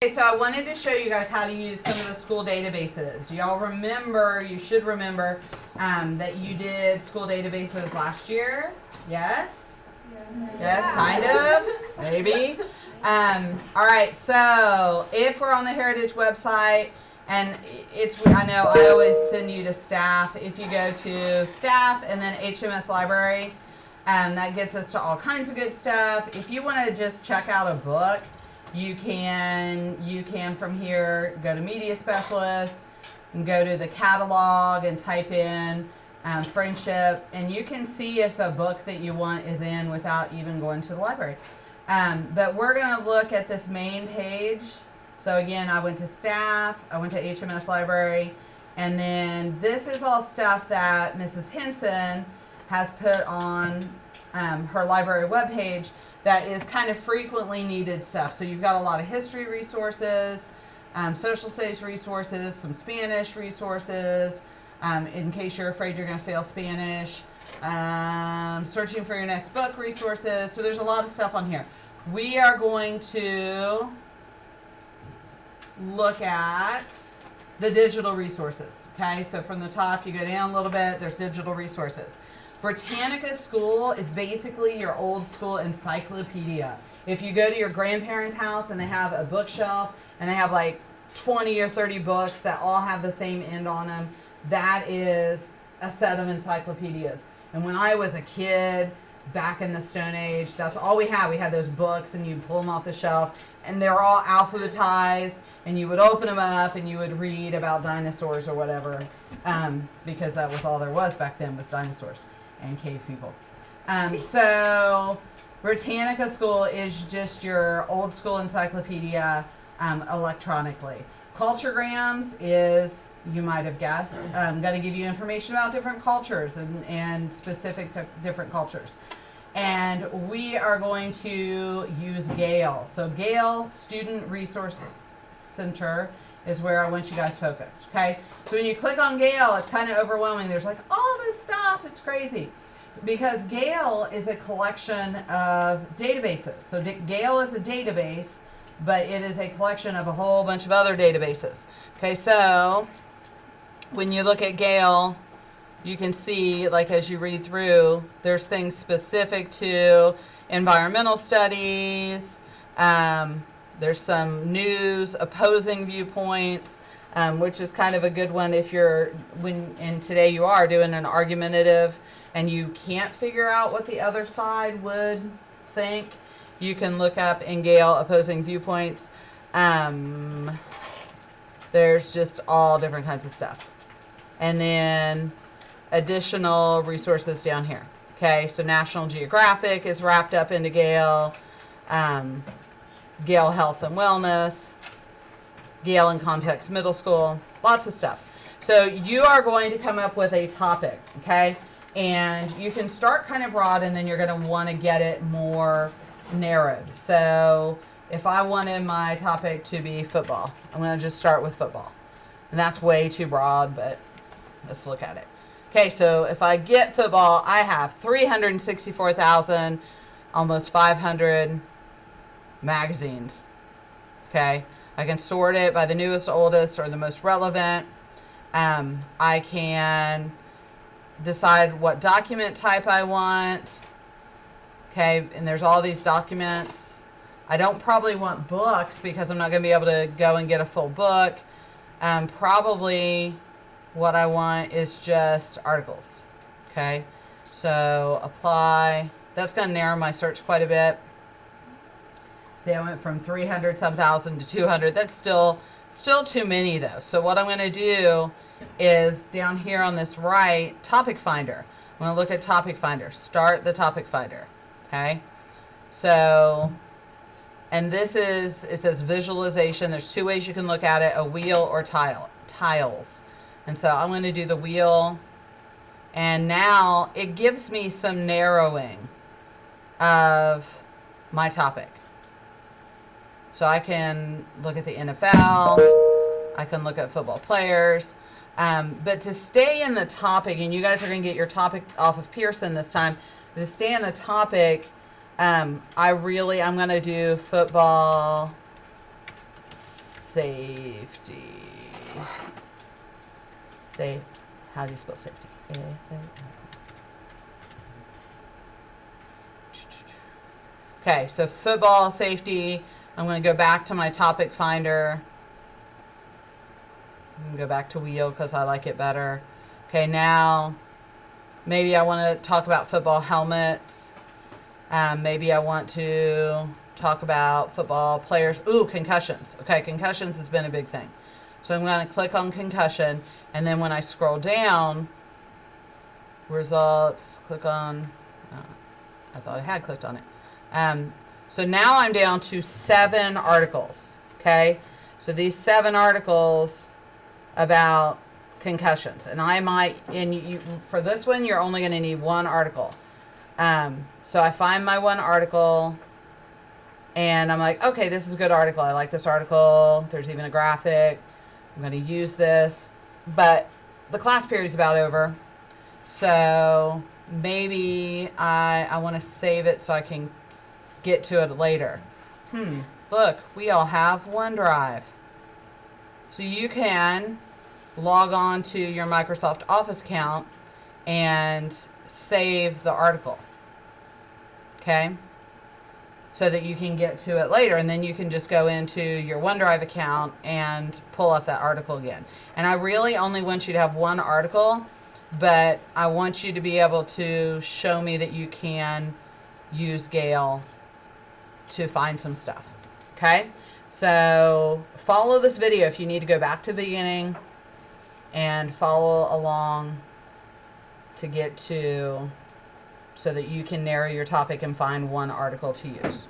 Okay, so I wanted to show you guys how to use some of the school databases. Y'all remember, you should remember, that you did school databases last year. Yes? Yes, kind of, maybe. All right, so if we're on the Heritage website, and I know I always send you to staff. If you go to staff and then HMS library, that gets us to all kinds of good stuff. If you want to just check out a book, you can from here go to media specialists and go to the catalog and type in friendship, and you can see if a book that you want is in without even going to the library. But we're going to look at this main page. So again, I went to staff, I went to HMS library, and then this is all stuff that Mrs. Henson has put on her library webpage that is kind of frequently needed stuff. So you've got a lot of history resources, social studies resources, some Spanish resources, in case you're afraid you're going to fail Spanish, searching for your next book resources. So there's a lot of stuff on here. We are going to look at the digital resources. Okay, so from the top you go down a little bit, there's digital resources. Britannica School is basically your old school encyclopedia. If you go to your grandparents' house and they have a bookshelf and they have like 20 or 30 books that all have the same end on them, that is a set of encyclopedias. And when I was a kid, back in the Stone Age, that's all we had. We had those books and you'd pull them off the shelf and they're all alphabetized, and you would open them up and you would read about dinosaurs or whatever, because that was all there was back then, was dinosaurs and cave people. So Britannica School is just your old school encyclopedia electronically. Culturegrams is, you might have guessed, going to give you information about different cultures and specific to different cultures. And we are going to use Gale. So Gale Student Resource Center is where I want you guys focused. Okay, so when you click on Gale, it's kind of overwhelming. There's like all this stuff. It's crazy because Gale is a collection of databases. So Gale is a database, but it is a collection of a whole bunch of other databases. Okay, so when you look at Gale, you can see, like as you read through, there's things specific to environmental studies. There's some news, opposing viewpoints, which is kind of a good one if and today you are doing an argumentative and you can't figure out what the other side would think. You can look up in Gale opposing viewpoints. There's just all different kinds of stuff. And then additional resources down here. Okay, so National Geographic is wrapped up into Gale. Gale Health and Wellness, Gale in Context Middle School, lots of stuff. So you are going to come up with a topic, okay? And you can start kind of broad and then you're going to want to get it more narrowed. So if I wanted my topic to be football, I'm going to just start with football. And that's way too broad, but let's look at it. Okay, so if I get football, I have 364,000, almost 500 magazines. Okay, I can sort it by the newest, oldest, or the most relevant. I can decide what document type I want. Okay, and there's all these documents. I don't probably want books because I'm not going to be able to go and get a full book. Probably what I want is just articles. Okay, so apply. That's going to narrow my search quite a bit. See, I went from 300 some thousand to 200. That's still too many though. So what I'm going to do is down here on this right, topic finder. I'm going to look at topic finder. Start the topic finder. Okay. So, and this is, it says visualization. There's two ways you can look at it, a wheel or tiles. And so I'm going to do the wheel. And now it gives me some narrowing of my topic. So I can look at the NFL, I can look at football players, but to stay in the topic, and you guys are going to get your topic off of Pearson this time, to stay in the topic, I'm going to do football safety. How do you spell safety? Okay, so football safety. I'm going to go back to my topic finder. I'm going to go back to wheel because I like it better. Okay, now maybe I want to talk about football helmets. Maybe I want to talk about football players. Ooh, concussions. Okay, concussions has been a big thing. So I'm going to click on concussion, and then when I scroll down, results, click on, I thought I had clicked on it. So now I'm down to 7 articles, okay? So these 7 articles about concussions, and I might, for this one, you're only going to need 1 article. So I find my 1 article, and I'm like, okay, this is a good article. I like this article. There's even a graphic. I'm going to use this. But the class period is about over. So maybe I want to save it so I can get to it later. Look, we all have OneDrive. So you can log on to your Microsoft Office account and save the article. Okay? So that you can get to it later, and then you can just go into your OneDrive account and pull up that article again. And I really only want you to have 1 article, but I want you to be able to show me that you can use Gale to find some stuff. Okay? So follow this video if you need to go back to the beginning and follow along to get to, so that you can narrow your topic and find 1 article to use.